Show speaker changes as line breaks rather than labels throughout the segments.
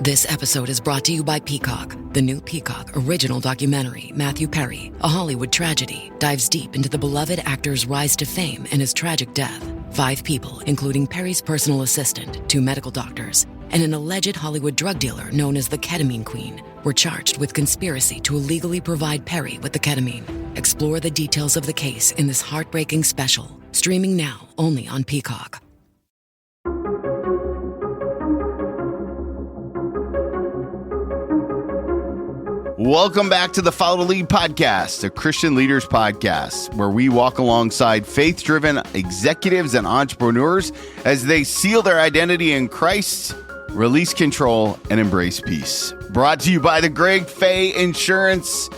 This episode is brought to you by Peacock. The new Peacock original documentary, Matthew Perry, A Hollywood Tragedy, dives deep into the beloved actor's rise to fame and his tragic death. 5 people, including Perry's personal assistant, 2 medical doctors, and an alleged Hollywood drug dealer known as the Ketamine Queen, were charged with conspiracy to illegally provide Perry with the ketamine. Explore the details of the case in this heartbreaking special, streaming now only on Peacock.
Welcome back to the Follow the Lead podcast, a Christian leaders podcast, where we walk alongside faith-driven executives and entrepreneurs as they seal their identity in Christ, release control, and embrace peace. Brought to you by the Greg Fay Insurance.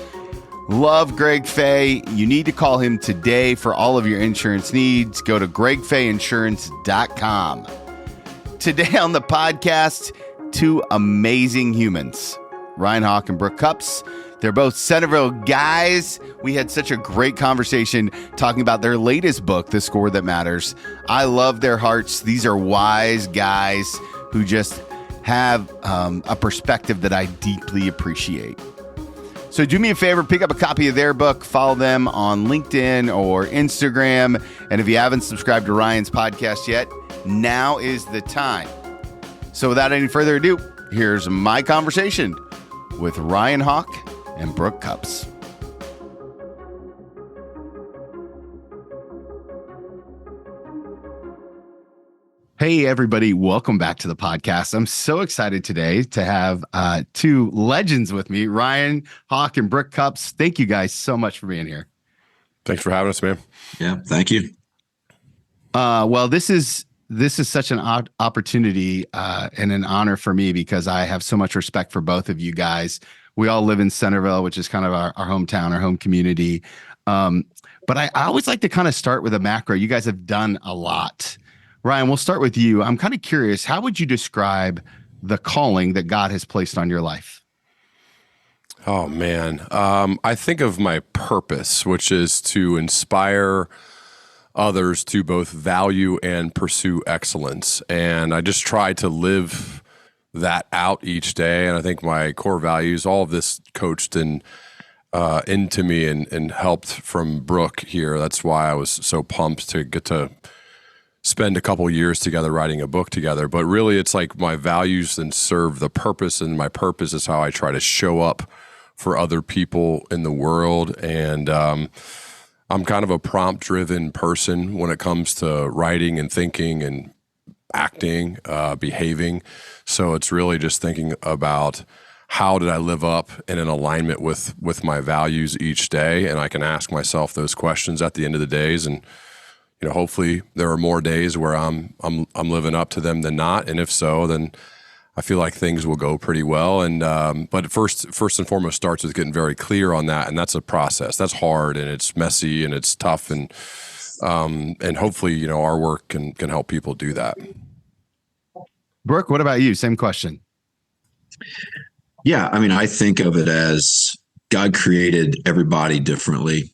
Love Greg Fay. You need to call him today for all of your insurance needs. Go to gregfayinsurance.com. Today on the podcast, 2 amazing humans. Ryan, Hawk and Brook Cupps. They're both Centerville guys. We had such a great conversation talking about their latest book, The Score That Matters. I love their hearts. These are wise guys who just have a perspective that I deeply appreciate. So do me a favor, pick up a copy of their book, follow them on LinkedIn or Instagram. And if you haven't subscribed to Ryan's podcast yet, now is the time. So without any further ado, here's my conversation with Ryan Hawk and Brook Cupps. Hey, everybody. Welcome back to the podcast. I'm so excited today to have 2 legends with me, Ryan Hawk and Brook Cupps. Thank you guys so much for being here.
Thanks for having us, man.
Yeah, thank you.
Well, this is such an opportunity and an honor for me because I have so much respect for both of you guys. We all live in Centerville, which is kind of our hometown, our home community. But I always like to kind of start with a macro. You guys have done a lot. Ryan, we'll start with you. I'm kind of curious, how would you describe the calling that God has placed on your life?
Oh, man. I think of my purpose, which is to inspire others to both value and pursue excellence. And I just try to live that out each day. And I think my core values, all of this coached into me and helped from Brook here. That's why I was so pumped to get to spend a couple years together writing a book together. But really, it's like my values then serve the purpose, and my purpose is how I try to show up for other people in the world. And I'm kind of a prompt-driven person when it comes to writing and thinking and acting, behaving. So it's really just thinking about how did I live up in an alignment with my values each day, and I can ask myself those questions at the end of the days. And hopefully there are more days where I'm living up to them than not. And if so, then I feel like things will go pretty well. And but first and foremost starts with getting very clear on that, and that's a process. That's hard, and it's messy, and it's tough, and hopefully our work can help people do that.
Brook, what about you? Same question.
Yeah, I mean, I think of it as God created everybody differently.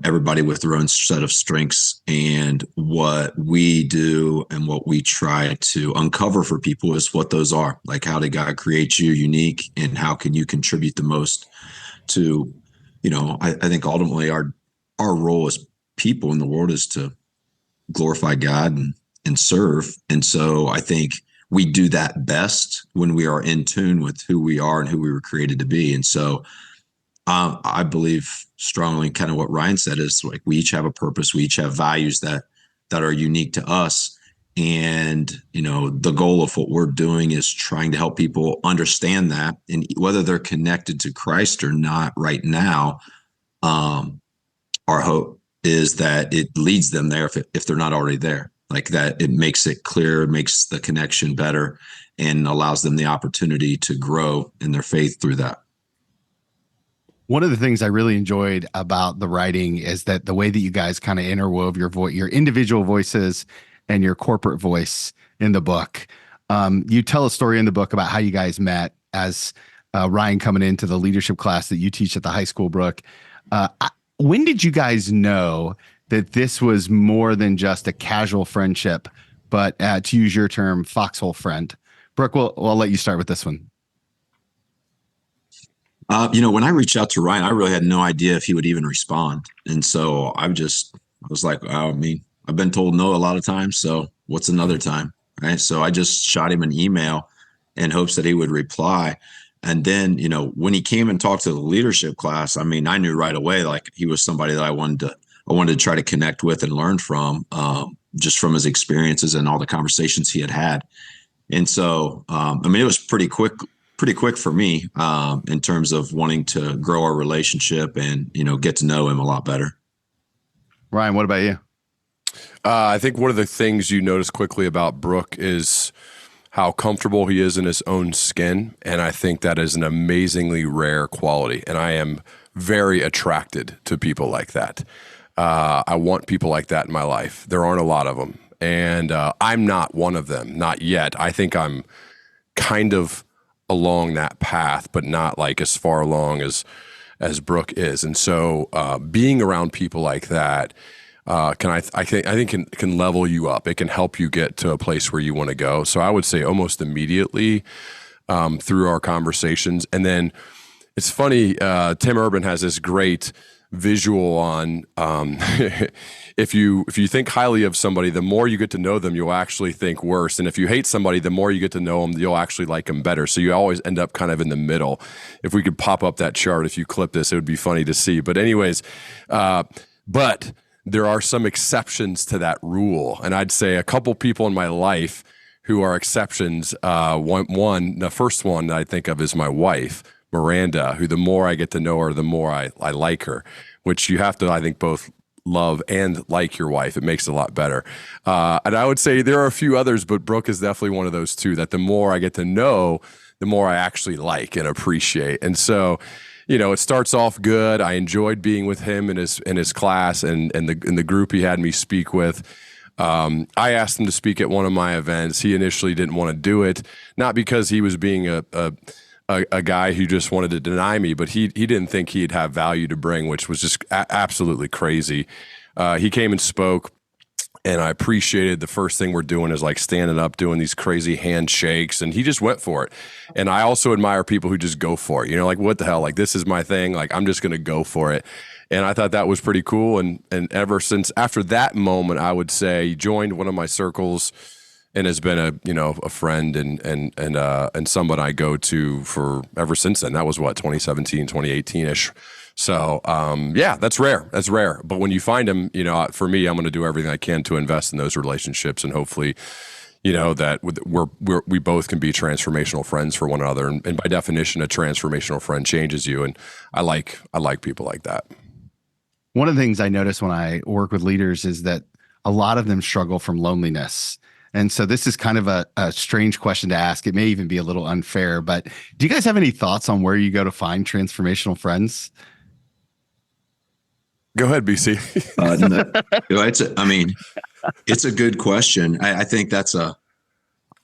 Everybody with their own set of strengths, and what we do and what we try to uncover for people is what those are. Like, how did God create you unique, and how can you contribute the most to, I think ultimately our role as people in the world is to glorify God and serve. And so I think we do that best when we are in tune with who we are and who we were created to be. And so I believe strongly in kind of what Ryan said is like, we each have a purpose. We each have values that are unique to us. And, the goal of what we're doing is trying to help people understand that, and whether they're connected to Christ or not right now, our hope is that it leads them there if they're not already there. Like that, it makes it clear, it makes the connection better, and allows them the opportunity to grow in their faith through that.
One of the things I really enjoyed about the writing is that the way that you guys kind of interwove your individual voices and your corporate voice in the book. You tell a story in the book about how you guys met as Ryan coming into the leadership class that you teach at the high school, Brook. When did you guys know that this was more than just a casual friendship, but to use your term, foxhole friend? Brook, I'll let you start with this one.
When I reached out to Ryan, I really had no idea if he would even respond. And so I was like, I mean, I've been told no a lot of times. So what's another time? Right. So I just shot him an email in hopes that he would reply. And then, when he came and talked to the leadership class, I mean, I knew right away, like he was somebody that I wanted to try to connect with and learn from, just from his experiences and all the conversations he had had. And so, it was pretty quick for me, in terms of wanting to grow our relationship and, get to know him a lot better.
Ryan, what about you?
I think one of the things you notice quickly about Brook is how comfortable he is in his own skin. And I think that is an amazingly rare quality. And I am very attracted to people like that. I want people like that in my life. There aren't a lot of them. And I'm not one of them, not yet. I think I'm kind of along that path, but not like as far along as Brook is. And so being around people like that I think can level you up. It can help you get to a place where you want to go. So I would say almost immediately through our conversations. And then it's funny, Tim Urban has this great visual on if you think highly of somebody, the more you get to know them, you'll actually think worse. And if you hate somebody, the more you get to know them, you'll actually like them better. So you always end up kind of in the middle. If we could pop up that chart, if you clip this, it would be funny to see. But anyways, but there are some exceptions to that rule. And I'd say a couple people in my life who are exceptions. The first one that I think of is my wife, Miranda, who the more I get to know her, the more I like her, which you have to, I think, both love and like your wife. It makes it a lot better. And I would say there are a few others, but Brook is definitely one of those two that the more I get to know, the more I actually like and appreciate. And so, it starts off good. I enjoyed being with him in his class and the group he had me speak with. I asked him to speak at one of my events. He initially didn't want to do it, not because he was being a guy who just wanted to deny me, but he didn't think he'd have value to bring, which was just absolutely crazy. He came and spoke, and I appreciated the first thing we're doing is like standing up, doing these crazy handshakes, and he just went for it. And I also admire people who just go for it. Like, what the hell? Like, this is my thing. Like, I'm just going to go for it. And I thought that was pretty cool. And ever since after that moment, I would say he joined one of my circles and has been a friend and someone I go to for ever since then. That was 2017, 2018-ish. So that's rare. That's rare. But when you find them, for me, I'm going to do everything I can to invest in those relationships, and hopefully, that we both can be transformational friends for one another. And by definition, a transformational friend changes you. And I like people like that.
One of the things I notice when I work with leaders is that a lot of them struggle from loneliness. And so this is kind of a strange question to ask. It may even be a little unfair, but do you guys have any thoughts on where you go to find transformational friends?
Go ahead, BC.
It's a good question. I think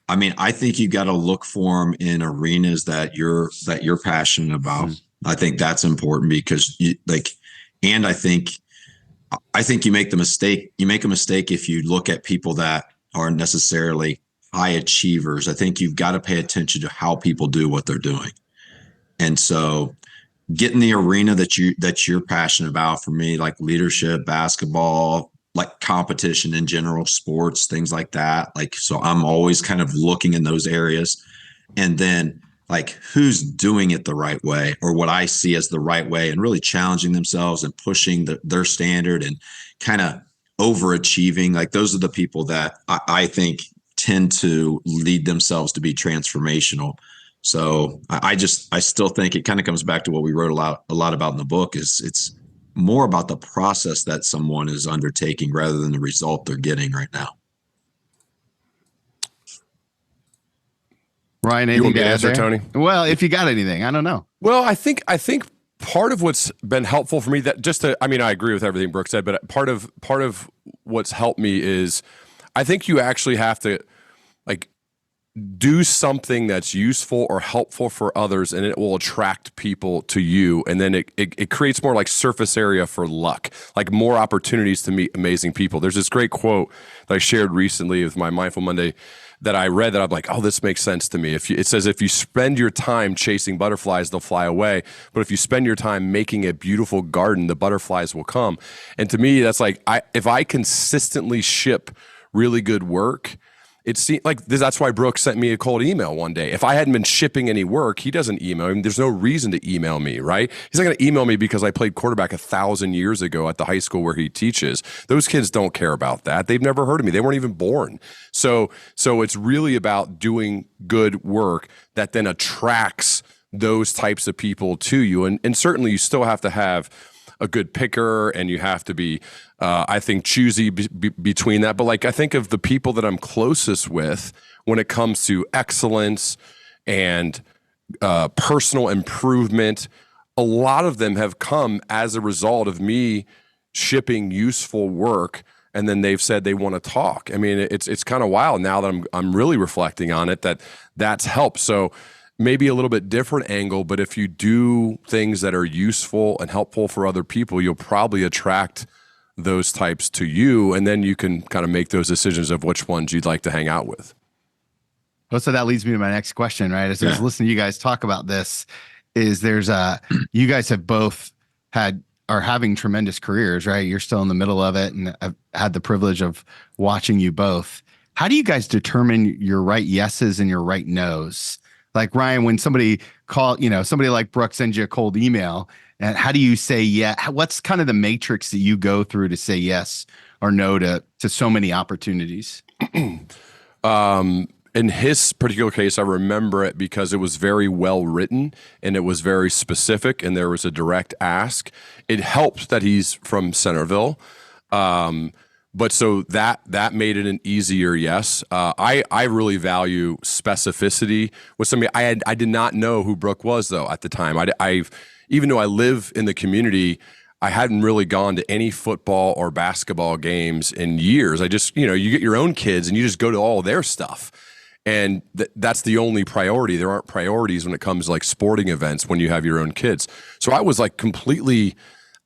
I think you got to look for them in arenas that you're passionate about. I think that's important because I think you make a mistake if you look at people that aren't necessarily high achievers. I think you've got to pay attention to how people do what they're doing. And so get in the arena that you're passionate about. For me, like leadership, basketball, like competition in general, sports, things like that. So I'm always kind of looking in those areas, and then like who's doing it the right way, or what I see as the right way, and really challenging themselves and pushing their standard and kind of overachieving. Like those are the people that I think tend to lead themselves to be transformational. So I still think it kind of comes back to what we wrote a lot about in the book. Is it's more about the process that someone is undertaking rather than the result they're getting right now.
Ryan,
you want me to answer, Tony?
Well, if you got anything, I don't know.
Well, I think part of what's been helpful for me I agree with everything Brook said, but part of what's helped me is I think you actually have to do something that's useful or helpful for others, and it will attract people to you. And then it creates more like surface area for luck, like more opportunities to meet amazing people. There's this great quote that I shared recently with my Mindful Monday that I read that I'm like, oh, this makes sense to me. It says, if you spend your time chasing butterflies, they'll fly away. But if you spend your time making a beautiful garden, the butterflies will come. And to me, that's like, if I consistently ship really good work, it seems like that's why Brook sent me a cold email one day. If I hadn't been shipping any work, he doesn't email me. There's no reason to email me, right? He's not going to email me because I played quarterback 1,000 years ago at the high school where he teaches. Those kids don't care about that. They've never heard of me. They weren't even born. So it's really about doing good work that then attracts those types of people to you. And certainly you still have to have a good picker, and you have to be, I think, choosy between that. But like, I think of the people that I'm closest with when it comes to excellence and personal improvement, a lot of them have come as a result of me shipping useful work. And then they've said they want to talk. I mean, it's kind of wild now that I'm really reflecting on it, that's helped. So maybe a little bit different angle, but if you do things that are useful and helpful for other people, you'll probably attract those types to you, and then you can kind of make those decisions of which ones you'd like to hang out with.
Well, so that leads me to my next question, right? As I was listening to you guys talk about this, you guys have both are having tremendous careers, right? You're still in the middle of it, and I've had the privilege of watching you both. How do you guys determine your right yeses and your right nos? Like, Ryan, when somebody somebody like Brook sends you a cold email, and how do you say yeah? What's kind of the matrix that you go through to say yes or no to so many opportunities?
In his particular case, I remember it because it was very well written and it was very specific, and there was a direct ask. It helps that he's from Centerville. But so that made it an easier yes. I really value specificity with somebody. I did not know who Brook was though at the time. Even though I live in the community, I hadn't really gone to any football or basketball games in years. I just, you get your own kids and you just go to all their stuff. And that's the only priority. There aren't priorities when it comes to like sporting events when you have your own kids. So I was like completely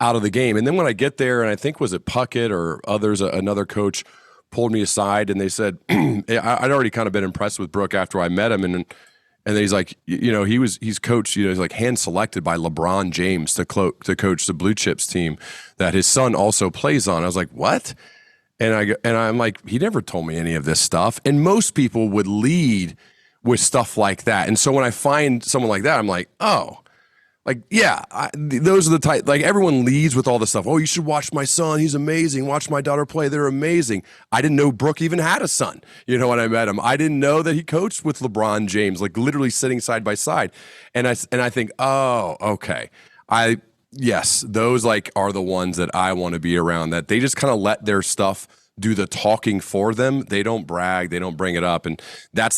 out of the game. And then when I get there, and I think was it Puckett or others, another coach pulled me aside and they said, I'd already kind of been impressed with Brook after I met him. And he's like, he's coached, he's like hand selected by LeBron James to coach the Blue Chips team that his son also plays on. I was like, what? And I'm like, he never told me any of this stuff. And most people would lead with stuff like that. And so when I find someone like that, I'm like, oh, like, yeah, those are the type, like everyone leads with all this stuff. Oh, you should watch my son. He's amazing. Watch my daughter play. They're amazing. I didn't know Brook even had a son, when I met him. I didn't know that he coached with LeBron James, like literally sitting side by side. And I think, oh, okay. Yes, those like are the ones that I want to be around, that they just kind of let their stuff do the talking for them. They don't brag. They don't bring it up. And that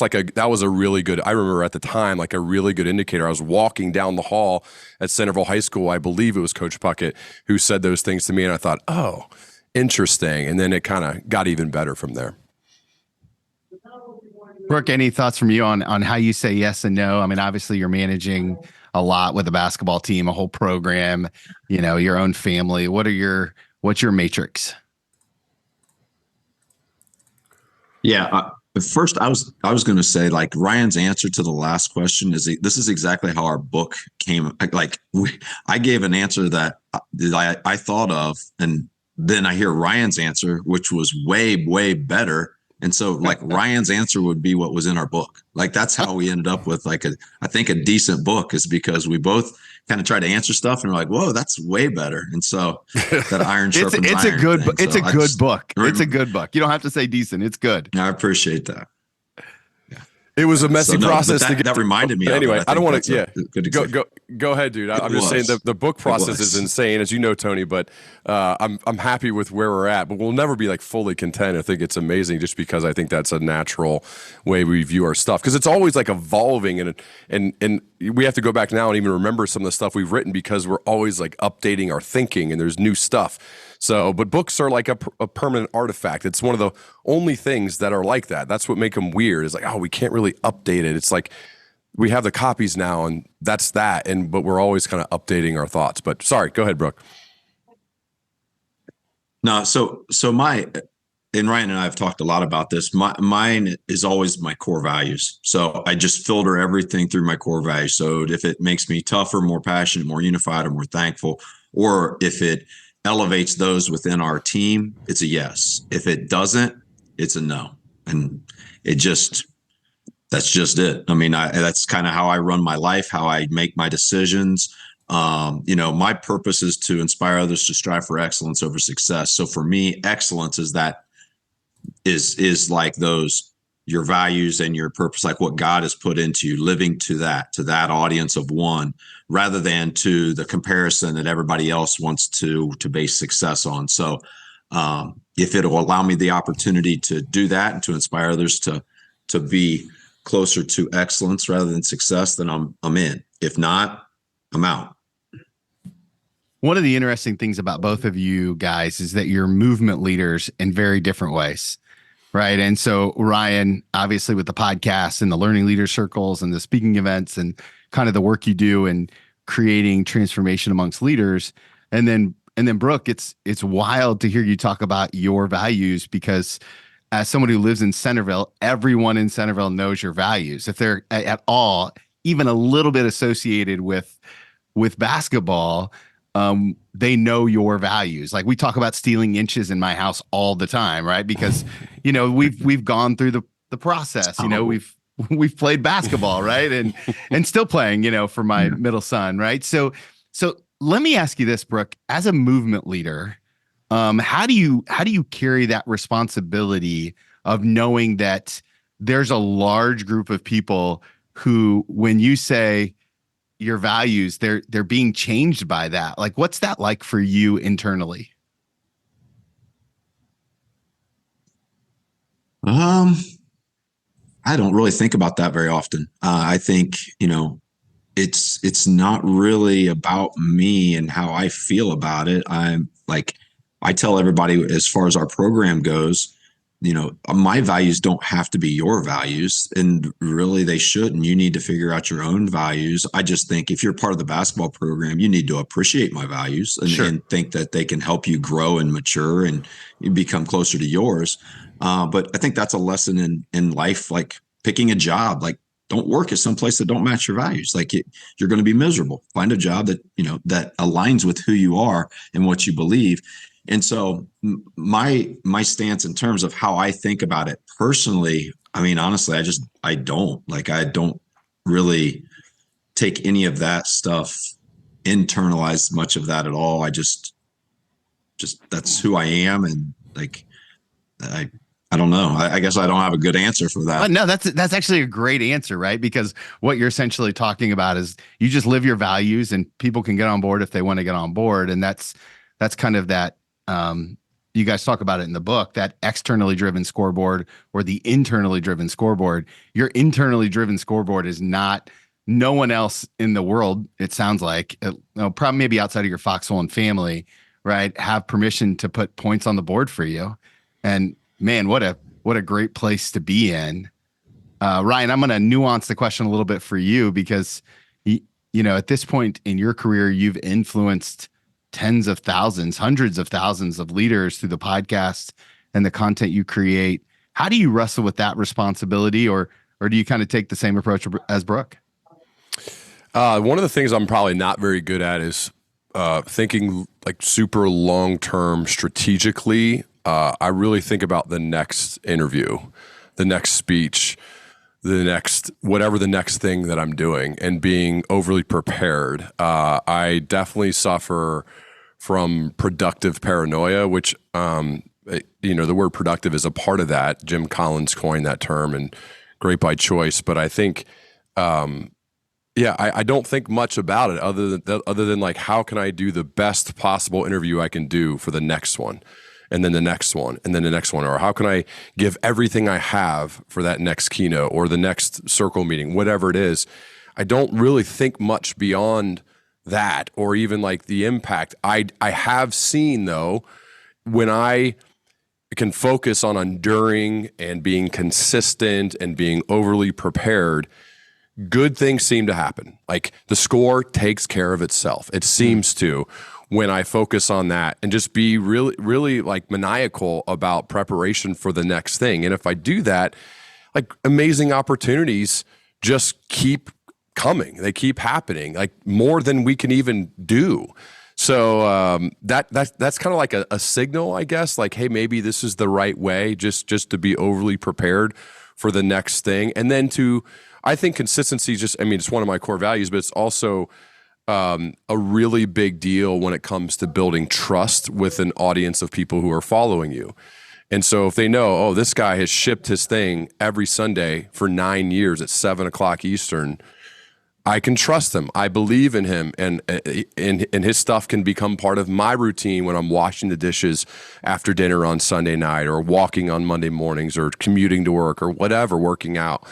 was a really good, I remember at the time, like a really good indicator. I was walking down the hall at Centerville High School. I believe it was Coach Puckett who said those things to me. And I thought, oh, interesting. And then it kind of got even better from there.
Brook, any thoughts from you on how you say yes and no? I mean, obviously you're managing a lot with a basketball team, a whole program, your own family. What's your matrix?
Yeah. First, I was going to say, like, Ryan's answer to the last question this is exactly how our book came. Like, I gave an answer that I thought of, and then I hear Ryan's answer, which was way, way better. And so, like, Ryan's answer would be what was in our book. Like, that's how we ended up with I think a decent book, is because we both kind of tried to answer stuff and we're like, whoa, that's way better. And so that iron sharpens
it's
iron.
A good book. It's a good book. It's a good book. You don't have to say decent. It's good.
I appreciate that. Yeah.
It was a messy process to get.
That reminded me.
Anyway, I don't want to.
Yeah.
Go ahead, dude. I'm just saying the book process is insane, as you know, Tony. But I'm happy with where we're at. But we'll never be like fully content. I think it's amazing, just because I think that's a natural way we view our stuff, because it's always like evolving, and we have to go back now and even remember some of the stuff we've written, because we're always like updating our thinking, and there's new stuff. So, but books are like a permanent artifact. It's one of the only things that are like that. That's what make them weird. It's like, oh, we can't really update it. It's like we have the copies now, and that's that. But we're always kind of updating our thoughts. But sorry, go ahead, Brook.
No, and Ryan and I have talked a lot about this. Mine is always my core values. So I just filter everything through my core values. So if it makes me tougher, more passionate, more unified, or more thankful, or if it elevates those within our team, it's a yes. If it doesn't, it's a no. And that's just it. I mean, that's kind of how I run my life, how I make my decisions. My purpose is to inspire others to strive for excellence over success. So for me, excellence is like those, your values and your purpose, like what God has put into you, living to that audience of one, rather than to the comparison that everybody else wants to base success on. So if it'll allow me the opportunity to do that and to inspire others to be closer to excellence rather than success, then I'm in. If not, I'm out.
One of the interesting things about both of you guys is that you're movement leaders in very different ways, right? And so Ryan, obviously with the podcast and the learning leader circles and the speaking events and kind of the work you do in creating transformation amongst leaders. And then Brook, it's wild to hear you talk about your values, because as someone who lives in Centerville, everyone in Centerville knows your values. If they're at all, even a little bit associated with basketball, they know your values. Like we talk about stealing inches in my house all the time, right? Because, we've gone through the process, we've played basketball, right? And still playing, for my middle son, right? So let me ask you this, Brook, as a movement leader, how do you carry that responsibility of knowing that there's a large group of people who, when you say your values, they're being changed by that? Like, what's that like for you internally?
I don't really think about that very often. I think, it's not really about me and how I feel about it. I tell everybody, as far as our program goes, my values don't have to be your values, and really they shouldn't. You need to figure out your own values. I just think if you're part of the basketball program, you need to appreciate my values and think that they can help you grow and mature and become closer to yours. But I think that's a lesson in life, like picking a job. Like, don't work at some place that don't match your values. Like you're going to be miserable. Find a job that, that aligns with who you are and what you believe. And so my stance in terms of how I think about it personally, I mean, honestly, I don't really take any of that stuff, internalize much of that at all. I just that's who I am. And I don't know. I guess I don't have a good answer for that.
No, that's actually a great answer, right? Because what you're essentially talking about is you just live your values, and people can get on board if they want to get on board. And that's kind of that. You guys talk about it in the book, that externally driven scoreboard or the internally driven scoreboard. Your internally driven scoreboard is not, no one else in the world, it sounds like, probably maybe outside of your foxhole and family, right, have permission to put points on the board for you. And man, what a great place to be in. Ryan, I'm going to nuance the question a little bit for you, because at this point in your career, you've influenced tens of thousands, hundreds of thousands of leaders through the podcast and the content you create. How do you wrestle with that responsibility, or do you kind of take the same approach as Brook?
One of the things I'm probably not very good at is thinking like super long-term strategically. I really think about the next interview, the next speech, whatever the next thing that I'm doing, and being overly prepared. I definitely suffer from productive paranoia, which, the word productive is a part of that. Jim Collins coined that term, and great by choice. But I think, I don't think much about it other than like, how can I do the best possible interview I can do for the next one? And then the next one, and then the next one, or how can I give everything I have for that next keynote or the next circle meeting, whatever it is. I don't really think much beyond that, or even like the impact. I have seen, though, when I can focus on enduring and being consistent and being overly prepared, good things seem to happen. Like the score takes care of itself. It seems to, when I focus on that and just be really, really like maniacal about preparation for the next thing. And if I do that, like amazing opportunities just keep coming. They keep happening, like more than we can even do. So that's kind of like a signal, I guess, like, hey, maybe this is the right way, just to be overly prepared for the next thing. And then I think consistency it's one of my core values, but it's also a really big deal when it comes to building trust with an audience of people who are following you. And so if they know, this guy has shipped his thing every Sunday for 9 years at 7:00 Eastern, I can trust him. I believe in him, and his stuff can become part of my routine when I'm washing the dishes after dinner on Sunday night, or walking on Monday mornings, or commuting to work, or whatever, working out.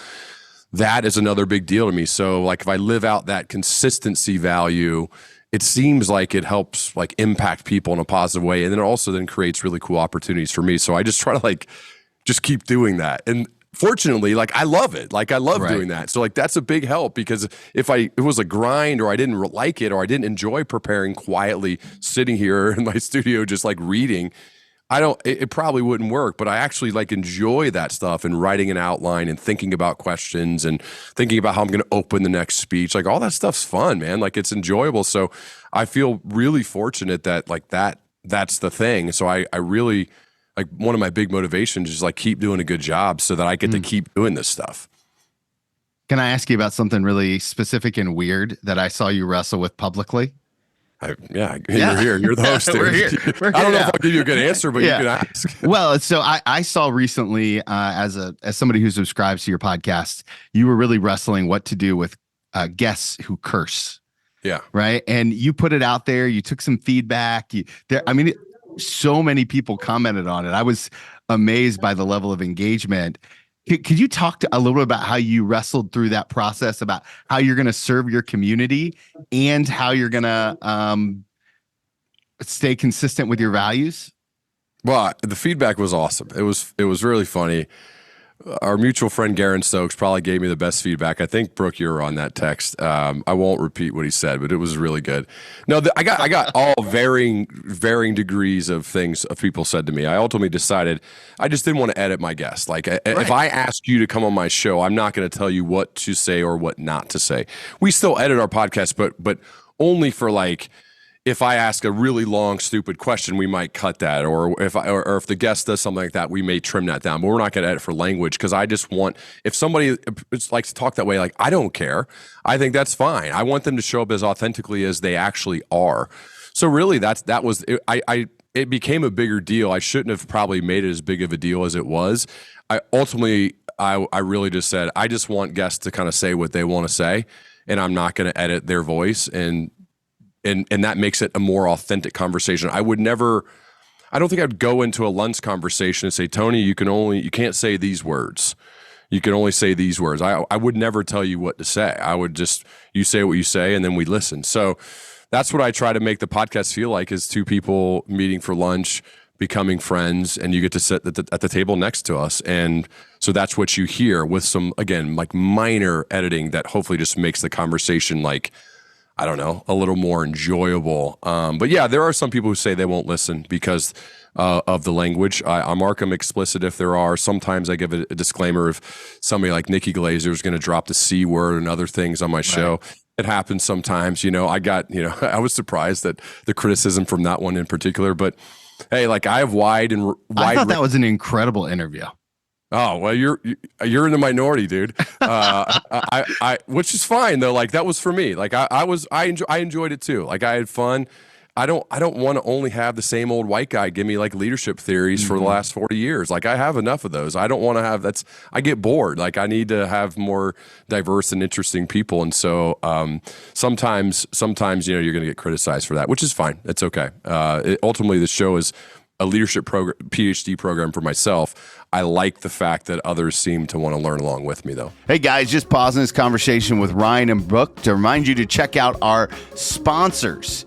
That is another big deal to me. So like if I live out that consistency value, it seems like it helps like impact people in a positive way. And then it also then creates really cool opportunities for me. So I just try to like just keep doing that. And fortunately, like I love it. Like I love doing that. So like that's a big help, because if it was a grind, or I didn't like it, or I didn't enjoy preparing quietly, sitting here in my studio just like reading, it probably wouldn't work. But I actually like enjoy that stuff, and writing an outline and thinking about questions and thinking about how I'm going to open the next speech. Like all that stuff's fun, man. Like it's enjoyable. So I feel really fortunate that like that's the thing. So I really, like one of my big motivations is like keep doing a good job so that I get to keep doing this stuff.
Can I ask you about something really specific and weird that I saw you wrestle with publicly?
You're here. You're the host.
We're here.
I don't know if I'll give you a good answer, but you can ask.
Well, so I saw recently, as somebody who subscribes to your podcast, you were really wrestling what to do with guests who curse.
Yeah.
Right. And you put it out there. You took some feedback. So many people commented on it. I was amazed by the level of engagement. Could you talk a little bit about how you wrestled through that process, about how you're going to serve your community and how you're going to stay consistent with your values?
Well, the feedback was awesome. It was really funny. Our mutual friend Garen Stokes probably gave me the best feedback. I think, Brooke, you were on that text. I won't repeat what he said, but it was really good. No, I got all varying degrees of things of people said to me. I ultimately decided I just didn't want to edit my guests. Like if I ask you to come on my show, I'm not going to tell you what to say or what not to say. We still edit our podcast, but only for like, if I ask a really long, stupid question, we might cut that. Or if the guest does something like that, we may trim that down. But we're not going to edit for language, because I just want, if somebody likes to talk that way, like I don't care. I think that's fine. I want them to show up as authentically as they actually are. So really, that was it. It became a bigger deal. I shouldn't have probably made it as big of a deal as it was. I really just said, I just want guests to kind of say what they want to say, and I'm not going to edit their voice. And that makes it a more authentic conversation. I don't think I'd go into a lunch conversation and say, Tony, you can't say these words. You can only say these words. I would never tell you what to say. I would just, you say what you say, and then we listen. So that's what I try to make the podcast feel like, is two people meeting for lunch, becoming friends, and you get to sit at the table next to us. And so that's what you hear, with some, again, like minor editing that hopefully just makes the conversation like, I don't know, a little more enjoyable. But yeah, there are some people who say they won't listen because of the language. I mark them explicit if there are. Sometimes I give a disclaimer if somebody like Nikki Glazer is going to drop the C word and other things on my show. It happens sometimes. I was surprised at the criticism from that one in particular. But hey, like I have wide.
I thought that was an incredible interview.
Oh, well, you're in the minority, dude. I which is fine though. Like that was for me. Like I enjoyed it too. Like I had fun. I don't want to only have the same old white guy give me like leadership theories for the last 40 years. Like I have enough of those. I don't want to have I get bored. Like I need to have more diverse and interesting people. And so sometimes you're going to get criticized for that, which is fine. It's okay. Ultimately the show is a leadership program, PhD program for myself. I like the fact that others seem to want to learn along with me, though.
Hey, guys, just pausing this conversation with Ryan and Brooke to remind you to check out our sponsors.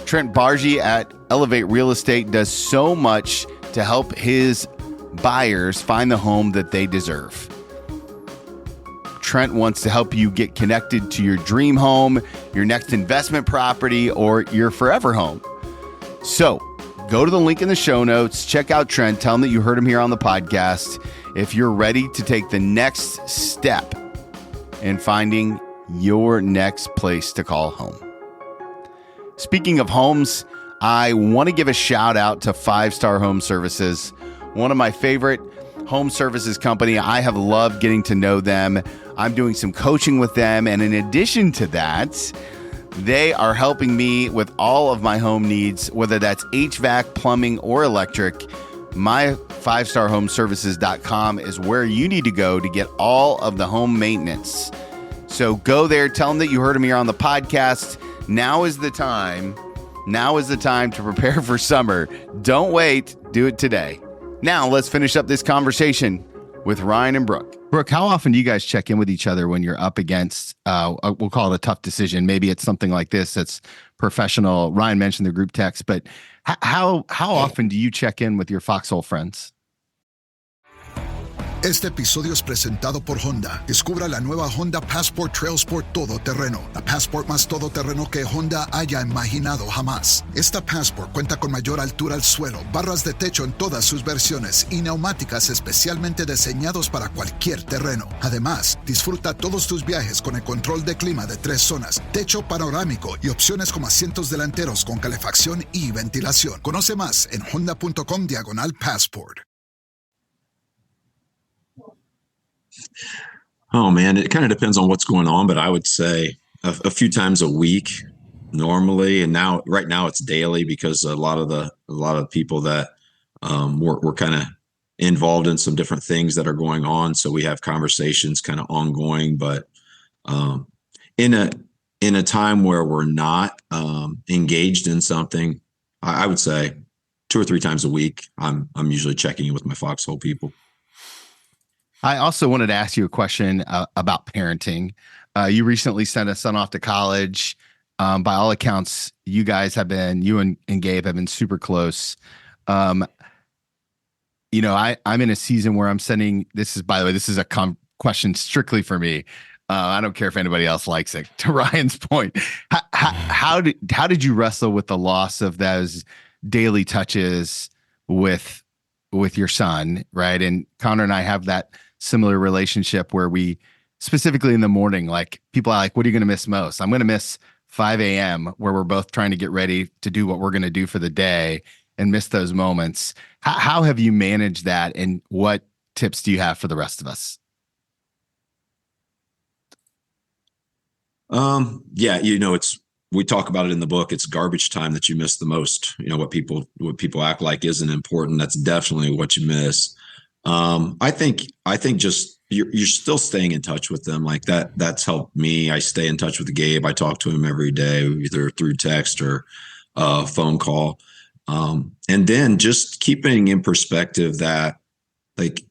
Trent Bargy at Elevate Real Estate does so much to help his buyers find the home that they deserve. Trent wants to help you get connected to your dream home, your next investment property, or your forever home. So go to the link in the show notes, check out Trent, tell him that you heard him here on the podcast. If you're ready to take the next step in finding your next place to call home. Speaking of homes, I want to give a shout out to 5 Star Home Services, one of my favorite home services company. I have loved getting to know them. I'm doing some coaching with them. And in addition to that, they are helping me with all of my home needs, whether that's HVAC, plumbing, or electric. My 5starhomeservices.com is where you need to go to get all of the home maintenance. So go there, tell them that you heard them here on the podcast. Now is the time. Now is the time to prepare for summer. Don't wait. Do it today. Now, let's finish up this conversation with Ryan and Brook. Brook, how often do you guys check in with each other when you're up against, we'll call it a tough decision? Maybe it's something like this that's professional. Ryan mentioned the group text, but how often do you check in with your Foxhole friends?
Este episodio es presentado por Honda. Descubra la nueva Honda Passport Trail Sport Todoterreno. La Passport más todoterreno que Honda haya imaginado jamás. Esta Passport cuenta con mayor altura al suelo, barras de techo en todas sus versiones y neumáticas especialmente diseñados para cualquier terreno. Además, disfruta todos tus viajes con el control de clima de 3 zonas, techo panorámico y opciones como asientos delanteros con calefacción y ventilación. Conoce más en honda.com/Passport.
Oh man, it kind of depends on what's going on, but I would say a few times a week normally. And right now it's daily because a lot of people that we're kind of involved in some different things that are going on. So we have conversations kind of ongoing, but in a time where we're not engaged in something, I would say 2 or 3 times a week, I'm usually checking in with my Foxhole people.
I also wanted to ask you a question about parenting. You recently sent a son off to college. By all accounts, you and Gabe have been super close. I'm in a season where I'm sending, by the way, this is a question strictly for me. I don't care if anybody else likes it. To Ryan's point, how did you wrestle with the loss of those daily touches with your son, right? And Connor and I have that similar relationship where we specifically in the morning, like people are like, what are you going to miss most? I'm going to miss 5 a.m. where we're both trying to get ready to do what we're going to do for the day and miss those moments. How have you managed that? And what tips do you have for the rest of us?
Yeah, we talk about it in the book. It's garbage time that you miss the most. What people act like isn't important. That's definitely what you miss. I think just you're still staying in touch with them like that. That's helped me. I stay in touch with Gabe. I talk to him every day, either through text or phone call. And then just keeping in perspective that like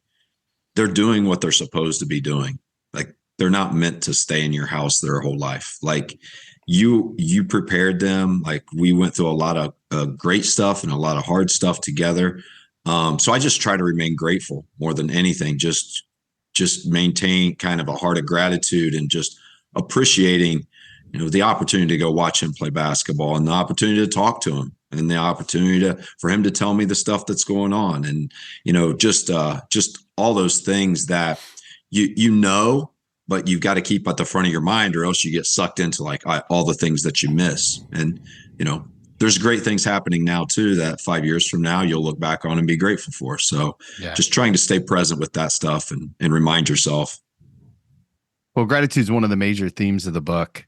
they're doing what they're supposed to be doing. Like they're not meant to stay in your house their whole life. Like you prepared them. Like we went through a lot of great stuff and a lot of hard stuff together. So I just try to remain grateful more than anything, just maintain kind of a heart of gratitude and just appreciating, the opportunity to go watch him play basketball and the opportunity to talk to him and the opportunity for him to tell me the stuff that's going on. And, just all those things that but you've got to keep at the front of your mind or else you get sucked into like all the things that you miss. And, there's great things happening now too, that 5 years from now, you'll look back on and be grateful for. So just trying to stay present with that stuff and remind yourself.
Well, gratitude is one of the major themes of the book.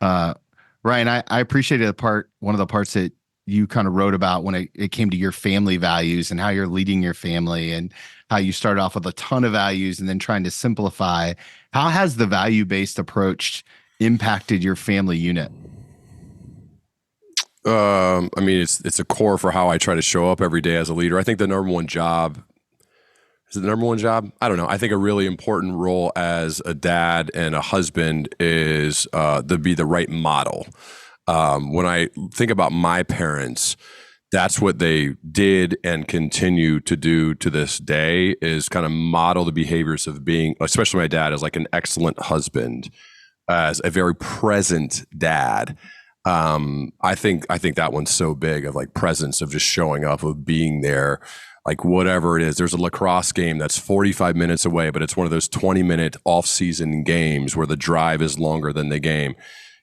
Ryan, I appreciated one of the parts that you kind of wrote about when it came to your family values and how you're leading your family and how you started off with a ton of values and then trying to simplify. How has the value-based approach impacted your family unit?
It's a core for how I try to show up every day as a leader. I think the number one job, is it the number one job? I don't know. I think a really important role as a dad and a husband is to be the right model. When I think about my parents, that's what they did and continue to do to this day, is kind of model the behaviors of being, especially my dad, as like an excellent husband, as a very present dad. I think that one's so big, of like presence, of just showing up, of being there, like whatever it is. There's a lacrosse game that's 45 minutes away, but it's one of those 20-minute off-season games where the drive is longer than the game.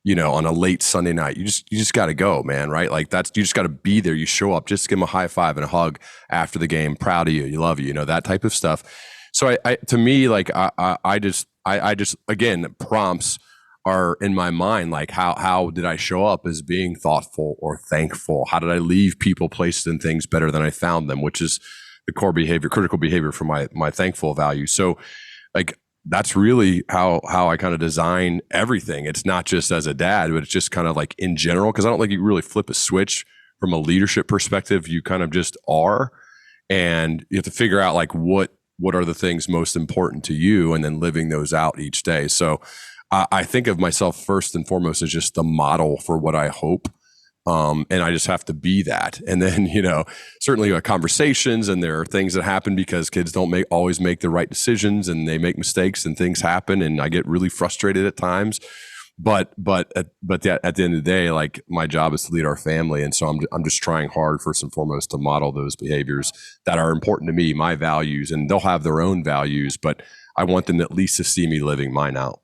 On a late Sunday night, you just got to go, man, right? Like you just got to be there. You show up, just give them a high five and a hug after the game. Proud of you, you love you, that type of stuff. So to me, like I just again, prompts are in my mind, like how did I show up as being thoughtful or thankful? How did I leave people, places, and things better than I found them, which is the core behavior, critical behavior for my thankful value. So like, that's really how I kind of design everything. It's not just as a dad, but it's just kind of like in general, because I don't think you really flip a switch from a leadership perspective. You kind of just are, and you have to figure out like what are the things most important to you, and then living those out each day. So I think of myself first and foremost as just the model for what I hope. And I just have to be that. And then, certainly conversations, and there are things that happen because kids don't always make the right decisions, and they make mistakes and things happen. And I get really frustrated at times, but at the end of the day, like my job is to lead our family. And so I'm just trying hard first and foremost to model those behaviors that are important to me, my values, and they'll have their own values, but I want them at least to see me living mine out.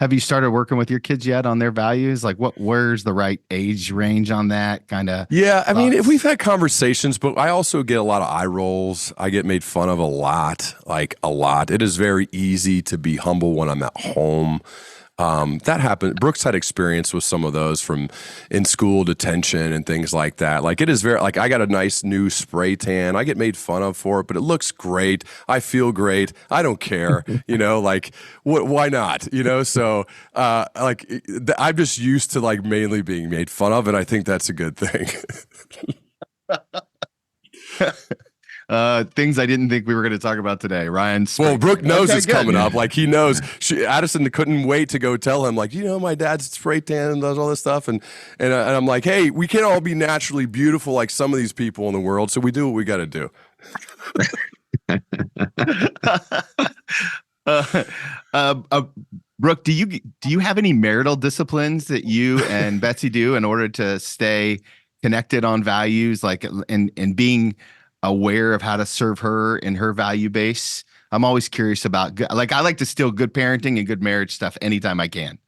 Have you started working with your kids yet on their values? Like where's the right age range on that kind of?
Yeah. I mean, we've had conversations, but I also get a lot of eye rolls. I get made fun of a lot. It is very easy to be humble when I'm at home. That happened. Brooks had experience with some of those from in school detention and things like that. Like it is very, like I got a nice new spray tan. I get made fun of for it, but it looks great. I feel great. I don't care, like why not? So, I'm just used to like mainly being made fun of, and I think that's a good thing.
Things I didn't think we were going to talk about today. Ryan.
Well, Brooke knows it's coming up. Like he knows. Addison couldn't wait to go tell him, like, my dad's spray tan and does all this stuff. And I'm like, hey, we can't all be naturally beautiful like some of these people in the world. So we do what we got to do.
Brooke, do you have any marital disciplines that you and Betsy do in order to stay connected on values, like and being aware of how to serve her in her value base? I'm always curious about, like, I like to steal good parenting and good marriage stuff anytime I can.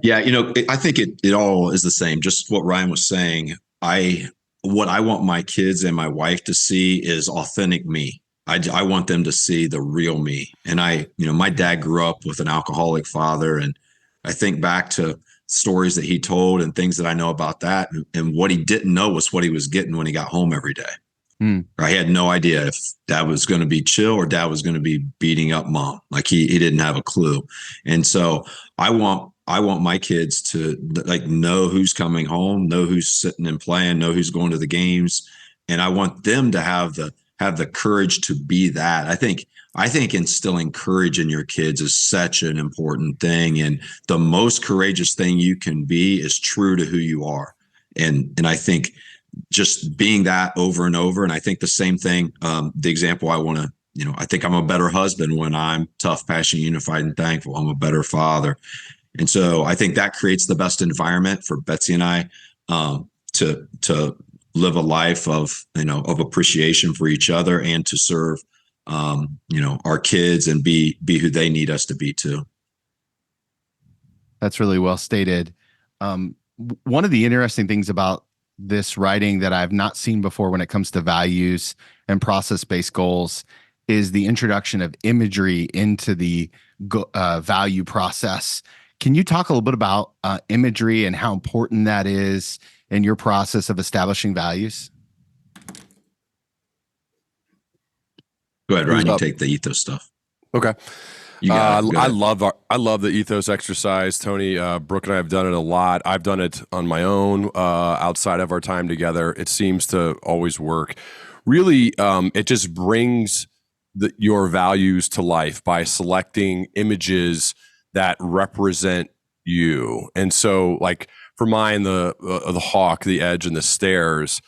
Yeah, I think it all is the same. Just what Ryan was saying. What I want my kids and my wife to see is authentic me. I want them to see the real me. And my dad grew up with an alcoholic father, and I think back to stories that he told and things that I know about that. And what he didn't know was what he was getting when he got home every day. I had no idea if dad was going to be chill or dad was going to be beating up mom. Like he didn't have a clue. And so I want my kids to like know who's coming home, know who's sitting and playing, know who's going to the games. And I want them to have the courage to be that. I think instilling courage in your kids is such an important thing. And the most courageous thing you can be is true to who you are. And I think just being that over and over. And I think the same thing, the example I want to, I think I'm a better husband when I'm tough, passionate, unified, and thankful. I'm a better father. And so I think that creates the best environment for Betsy and I to live a life of appreciation for each other and to serve our kids and be who they need us to be too.
That's really well stated. One of the interesting things about this writing that I've not seen before when it comes to values and process-based goals is the introduction of imagery into the value process. Can you talk a little bit about imagery and how important that is in your process of establishing values?
Go ahead, Ryan. You take the ethos stuff.
Okay. I love the ethos exercise. Tony, Brooke and I have done it a lot. I've done it on my own outside of our time together. It seems to always work. Really, it just brings your values to life by selecting images that represent you. And so, like, for mine, the hawk, the edge, and the stairs,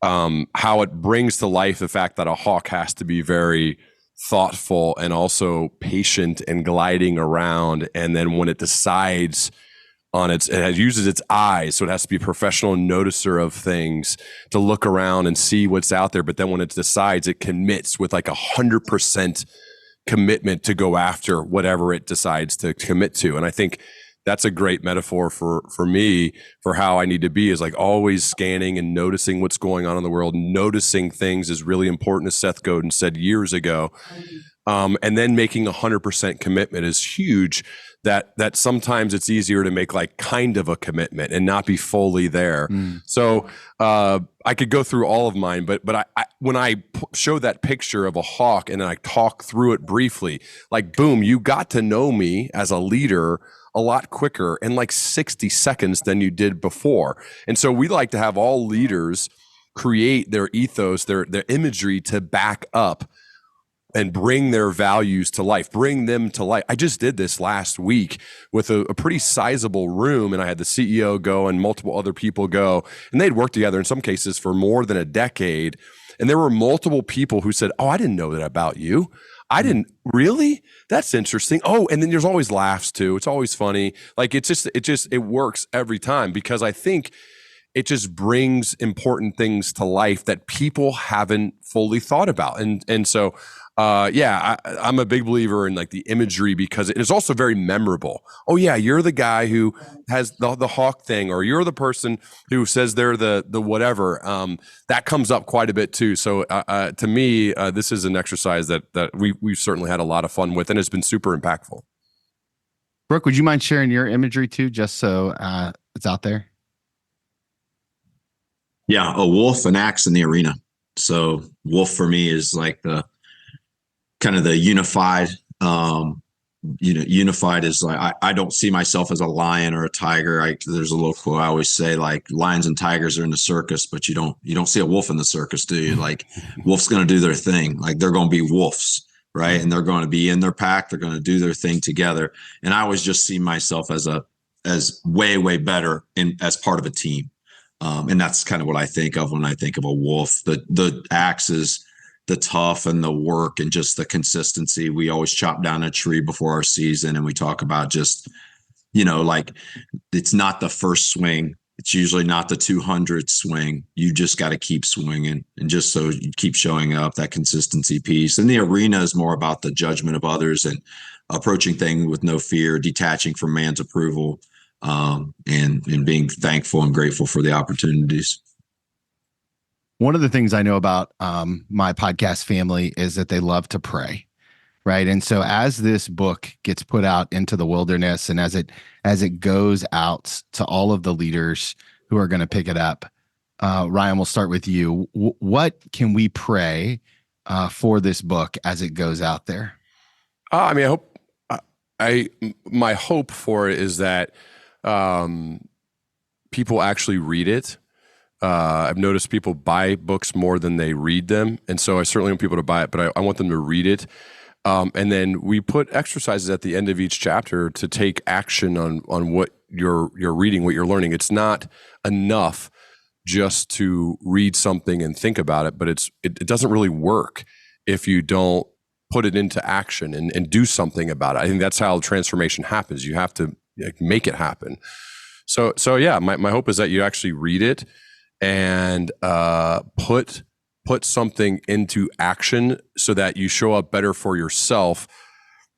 how it brings to life the fact that a hawk has to be very thoughtful and also patient and gliding around. And then when it decides on it uses its eyes, so it has to be a professional noticer of things to look around and see what's out there. But then when it decides, it commits with like 100% commitment to go after whatever it decides to commit to. And I think that's a great metaphor for me for how I need to be, is like always scanning and noticing what's going on in the world. Noticing things is really important, as Seth Godin said years ago. And then making 100% commitment is huge. That sometimes it's easier to make like kind of a commitment and not be fully there. So I could go through all of mine, but I when I show that picture of a hawk and then I talk through it briefly, like boom, you got to know me as a leader a lot quicker in like 60 seconds than you did before. And so we like to have all leaders create their ethos, their imagery to back up and bring their values to life, bring them to life. I just did this last week with a pretty sizable room, and I had the CEO go and multiple other people go, and they'd worked together in some cases for more than a decade. And there were multiple people who said, "Oh, I didn't know that about you. I didn't really? That's interesting." Oh, and then there's always laughs too. It's always funny. Like it works every time, because I think it just brings important things to life that people haven't fully thought about. And so I'm a big believer in like the imagery, because it is also very memorable. Oh yeah, you're the guy who has the hawk thing, or you're the person who says they're the whatever. That comes up quite a bit too. So to me, this is an exercise that we've certainly had a lot of fun with, and it's been super impactful.
Brooke, would you mind sharing your imagery too, just so it's out there?
Yeah, a wolf, an axe in the arena. So wolf for me is like the kind of the unified. Unified is like I don't see myself as a lion or a tiger. There's a little quote I always say, like, lions and tigers are in the circus, but you don't see a wolf in the circus, do you? Like, wolf's going to do their thing. Like, they're going to be wolves, right? And they're going to be in their pack. They're going to do their thing together. And I always just see myself as way better as part of a team. And that's kind of what I think of when I think of a wolf. The axe is the tough and the work and just the consistency. We always chop down a tree before our season, and we talk about just, like, it's not the first swing. It's usually not the 200 swing. You just got to keep swinging, and just so you keep showing up, that consistency piece. And the arena is more about the judgment of others and approaching things with no fear, detaching from man's approval, and being thankful and grateful for the opportunities.
One of the things I know about my podcast family is that they love to pray, right? And so as this book gets put out into the wilderness, and as it goes out to all of the leaders who are going to pick it up, Ryan, we'll start with you. What can we pray for this book as it goes out there?
I my hope for it is that people actually read it. I've noticed people buy books more than they read them. And so I certainly want people to buy it, but I want them to read it. And then we put exercises at the end of each chapter to take action on what you're reading, what you're learning. It's not enough just to read something and think about it, but it doesn't really work if you don't put it into action and do something about it. I think that's how transformation happens. You have to make it happen. So yeah, my hope is that you actually read it and put something into action so that you show up better for yourself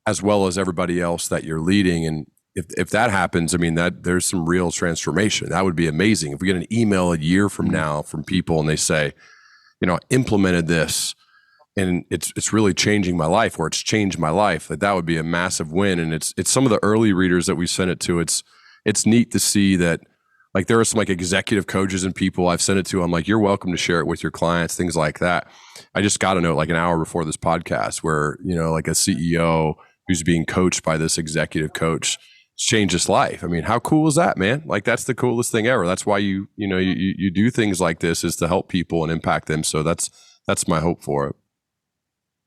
as well as everybody else that you're leading. And if that happens, I mean, that there's some real transformation. That would be amazing. If we get an email a year from now from people and they say, I implemented this and it's really changing my life, or it's changed my life, that would be a massive win. And it's some of the early readers that we sent it to. It's neat to see that, like, there are some like executive coaches and people I've sent it to. I'm like, you're welcome to share it with your clients, things like that. I just got a note like an hour before this podcast where, like a CEO who's being coached by this executive coach changed his life. I mean, how cool is that, man? Like, that's the coolest thing ever. That's why you do things like this, is to help people and impact them. So that's my hope for it.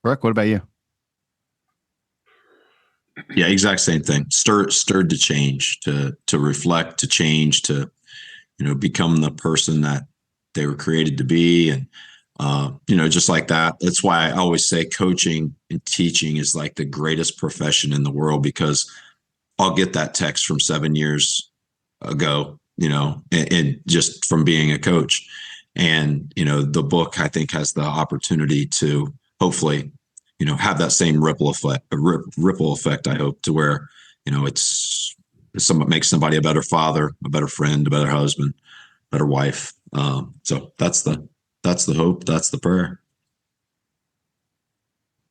Brooke, what about you?
Yeah, exact same thing. Stirred to change, to reflect, to change, to become the person that they were created to be, and just like that. That's why I always say coaching and teaching is like the greatest profession in the world, because I'll get that text from 7 years ago, and just from being a coach. And, the book, I think, has the opportunity to hopefully, have that same ripple effect, I hope, to where, it's makes somebody a better father, a better friend, a better husband, better wife. So that's the hope. That's the prayer.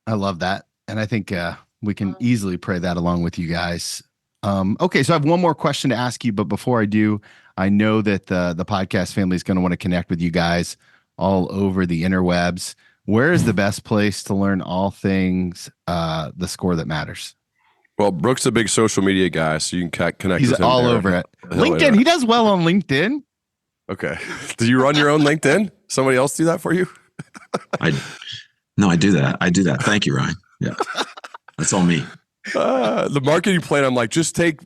I love that. And I think we can easily pray that along with you guys. Okay, so I have one more question to ask you, but before I do, I know that the podcast family is going to want to connect with you guys all over the interwebs. Where is the best place to learn all things The Score That Matters?
Well, Brook's a big social media guy, so you can connect
He's
with him
all
there.
over it. LinkedIn, he does well on LinkedIn.
Okay. Do you run your own LinkedIn? Somebody else do that for you?
No, I do that. Thank you, Ryan. Yeah, that's all me.
The marketing plan, I'm like, just take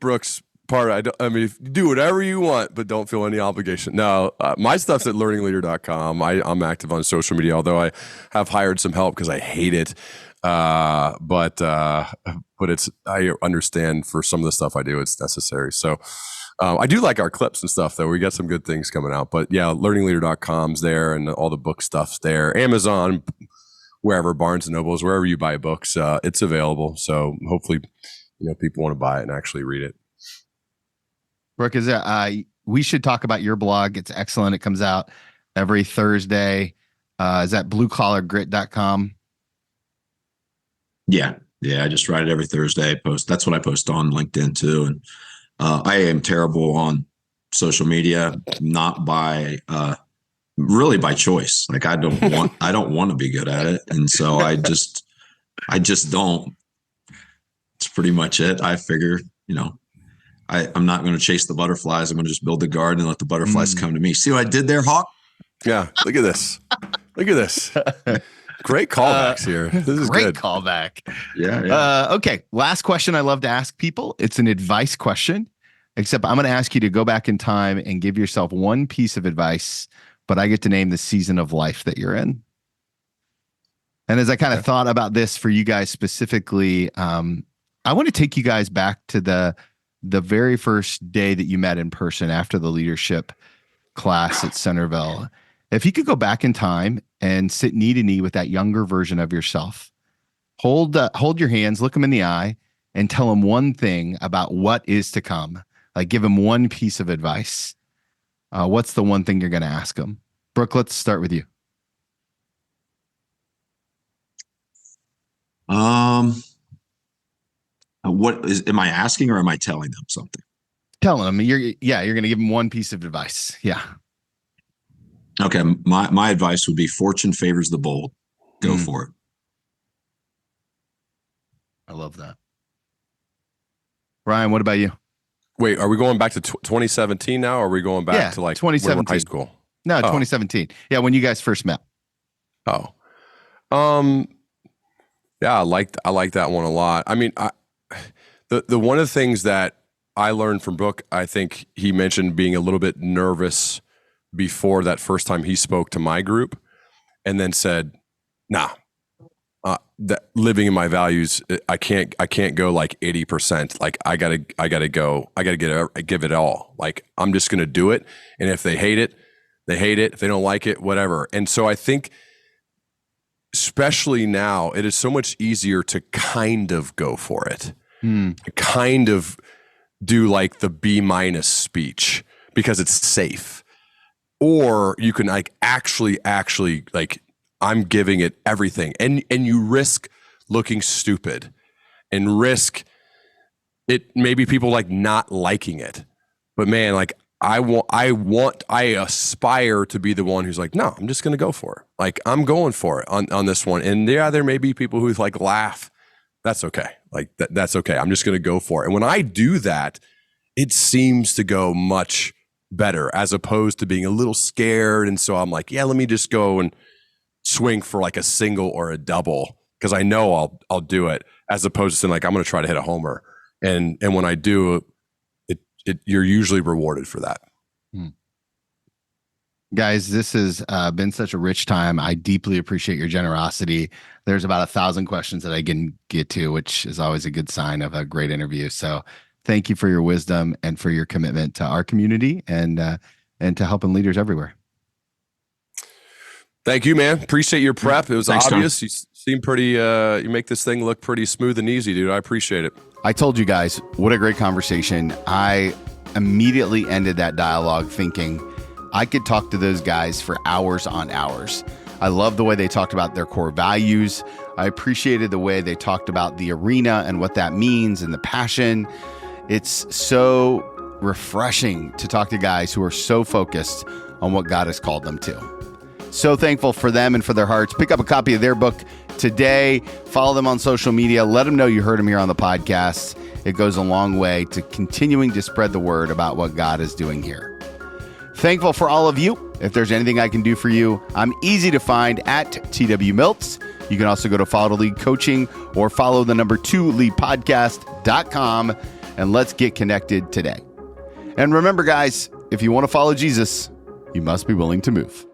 Brook's part. I mean, do whatever you want, but don't feel any obligation. No, my stuff's at learningleader.com. I'm active on social media, although I have hired some help because I hate it. But it's, I understand for some of the stuff I do, it's necessary. So I do like our clips and stuff, though. We got some good things coming out. But yeah, learningleader.com's there, and all the book stuff's there. Amazon, wherever, Barnes and Nobles, wherever you buy books, it's available. So hopefully, people want to buy it and actually read it.
Brook, we should talk about your blog. It's excellent. It comes out every Thursday. Is that bluecollargrit.com?
Yeah. I just write it every Thursday. That's what I post on LinkedIn too. And I am terrible on social media, not by really by choice. Like I don't want to be good at it, and so I just don't. It's pretty much it. I figure, I'm not going to chase the butterflies. I'm going to just build the garden and let the butterflies come to me. See what I did there, Hawk?
Yeah. Look at this. Great callbacks here. This is
great
good.
Callback.
Yeah.
Okay. Last question I love to ask people. It's an advice question, except I'm going to ask you to go back in time and give yourself one piece of advice, but I get to name the season of life that you're in. And as I kind of thought about this for you guys specifically, I want to take you guys back to the very first day that you met in person after the leadership class at Centerville. If you could go back in time and sit knee to knee with that younger version of yourself, hold your hands, look them in the eye, and tell them one thing about what is to come. Like give them one piece of advice. What's the one thing you're going to ask them? Brook, let's start with you.
Am I asking or am I telling them something?
Telling them. You're going to give them one piece of advice. Yeah.
Okay. My advice would be fortune favors the bold. Go for it.
I love that. Ryan, what about you?
Wait, are we going back to 2017 now, or are we going back to like
2017
high school?
No, 2017. Yeah, when you guys first met.
Oh. Yeah, I like that one a lot. I mean, the one of the things that I learned from Brook, I think he mentioned being a little bit nervous before that first time he spoke to my group, and then said, "Nah, that living in my values, I can't go like 80%. Like I gotta give it all. Like I'm just gonna do it, and if they hate it, they hate it. If they don't like it, whatever." And so I think, especially now, it is so much easier to kind of go for it, kind of do like the B- speech because it's safe, or you can like actually like I'm giving it everything, and you risk looking stupid, and risk it maybe people like not liking it, but man, like I aspire to be the one who's like, no, I'm just going to go for it. Like I'm going for it on this one. And yeah, there may be people who like laugh. That's okay. Like that's okay. I'm just going to go for it. And when I do that, it seems to go much better as opposed to being a little scared. And so I'm like, yeah, let me just go and swing for like a single or a double because I know I'll do it. as opposed to saying like, I'm going to try to hit a homer. And when I do, you're usually rewarded for that.
Guys, this has been such a rich time. I deeply appreciate your generosity. There's about 1,000 questions that I can get to, which is always a good sign of a great interview. So thank you for your wisdom and for your commitment to our community and to helping leaders everywhere.
Thank you, man. Appreciate your prep. It was
Thanks,
obvious.
Tom.
You seem pretty, you make this thing look pretty smooth and easy, dude. I appreciate it.
I told you guys, what a great conversation. I immediately ended that dialogue thinking I could talk to those guys for hours on hours. I love the way they talked about their core values. I appreciated the way they talked about the arena and what that means and the passion. It's so refreshing to talk to guys who are so focused on what God has called them to. So thankful for them and for their hearts. Pick up a copy of their book today. Follow them on social media. Let them know you heard them here on the podcast. It goes a long way to continuing to spread the word about what God is doing here. Thankful for all of you. If there's anything I can do for you, I'm easy to find at TW Milts. You can also go to Follow to Lead Coaching or follow the #2leadpodcast.com, and let's get connected today. And remember, guys, if you want to follow Jesus, you must be willing to move.